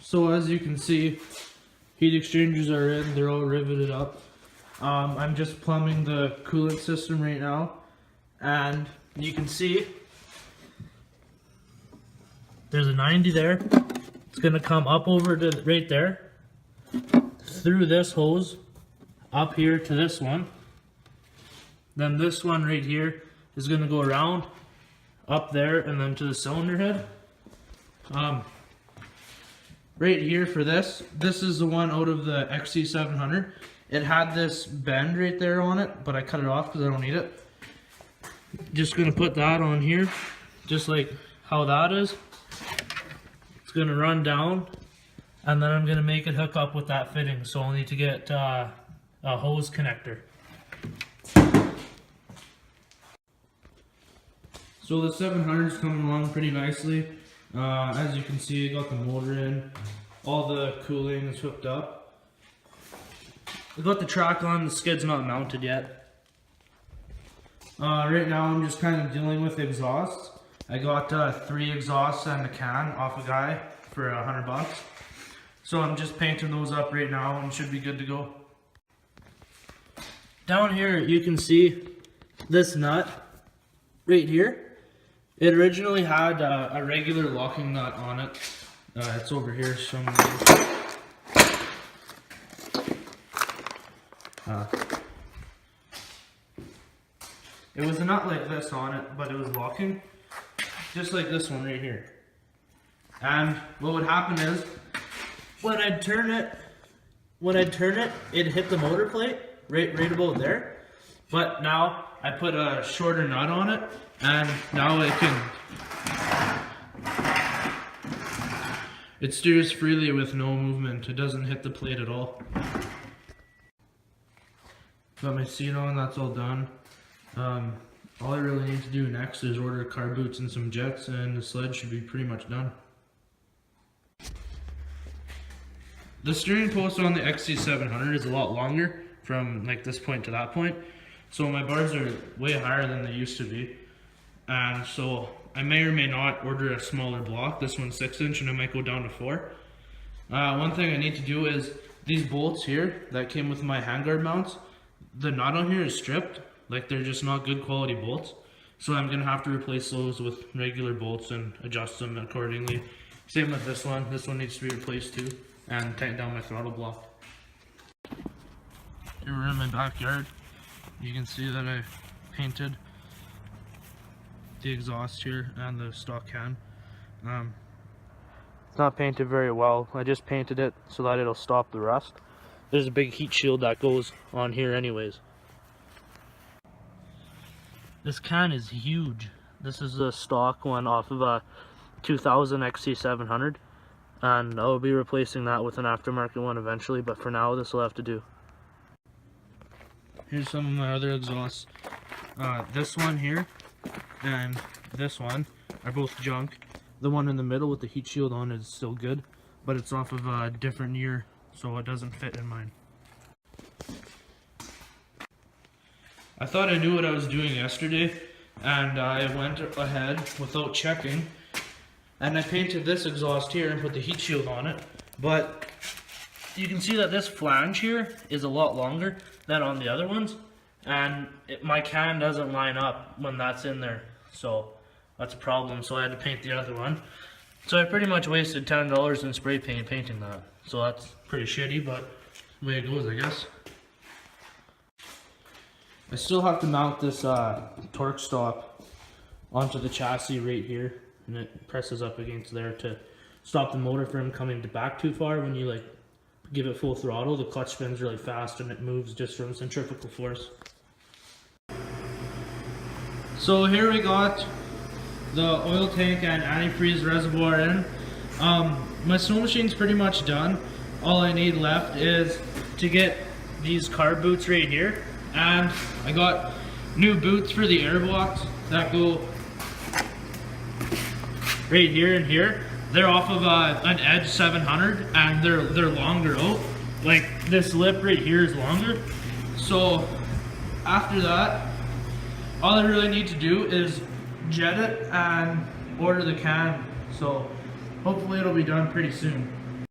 So as you can see, heat exchangers are in, they're all riveted up. I'm just plumbing the coolant system right now, and you can see there's a 90 there. It's gonna come up over to right there, through this hose, up here to this one. Then this one right here is gonna go around, up there, and then to the cylinder head. Right here for this is the one out of the XC700. It had this bend right there on it, but I cut it off because I don't need it. Just gonna put that on here, just like how that is. It's gonna run down, and then I'm gonna make it hook up with that fitting. So I'll need to get a hose connector. So the 700 is coming along pretty nicely. As you can see, I got the motor in, all the cooling is hooked up. I got the track on, the skid's not mounted yet. Right now I'm just kind of dealing with exhausts. I got 3 exhausts and a can off a guy for $100. So I'm just painting those up right now and should be good to go. Down here you can see this nut right here. It originally had a regular locking nut on it. It's over here somewhere. It was a nut like this on it, but it was locking, just like this one right here. And what would happen is, when I'd turn it, it'd hit the motor plate right about there. But now I put a shorter nut on it, and now it steers freely with no movement. It doesn't hit the plate at all. Got my seat on, that's all done. All I really need to do next is order car boots and some jets, and the sled should be pretty much done. The steering post on the XC700 is a lot longer from like this point to that point. So my bars are way higher than they used to be. And so I may or may not order a smaller block. This one's 6-inch and I might go down to 4. One thing I need to do is these bolts here that came with my handguard mounts, the knot on here is stripped. Like, they're just not good quality bolts. So I'm gonna have to replace those with regular bolts and adjust them accordingly. Same with this one. This one needs to be replaced too, and tighten down my throttle block. Here we're in my backyard. You can see that I painted the exhaust here and the stock can. It's not painted very well. I just painted it so that it'll stop the rust. There's a big heat shield that goes on here anyways. This can is huge. This is the stock one off of a 2000 XC700, and I'll be replacing that with an aftermarket one eventually, but for now this will have to do. Here's some of my other exhausts. This one here and this one are both junk. The one in the middle with the heat shield on is still good, but it's off of a different year, so it doesn't fit in mine. I thought I knew what I was doing yesterday, and I went ahead without checking, and I painted this exhaust here and put the heat shield on it, but you can see that this flange here is a lot longer than on the other ones, and my can doesn't line up when that's in there, so that's a problem. So I had to paint the other one. So I pretty much wasted $10 in spray paint painting that, so that's pretty shitty, but the way it goes, I guess. I still have to mount this torque stop onto the chassis right here, and it presses up against there to stop the motor from coming back too far. When you like give it full throttle, the clutch spins really fast and it moves just from centrifugal force. So here we got the oil tank and antifreeze reservoir in. My snow machine's pretty much done. All I need left is to get these car boots right here, and I got new boots for the air blocks that go right here and here. They're off of an Edge 700, and they're longer out. Like, this lip right here is longer. So after that, all I really need to do is jet it and order the can. So hopefully it'll be done pretty soon.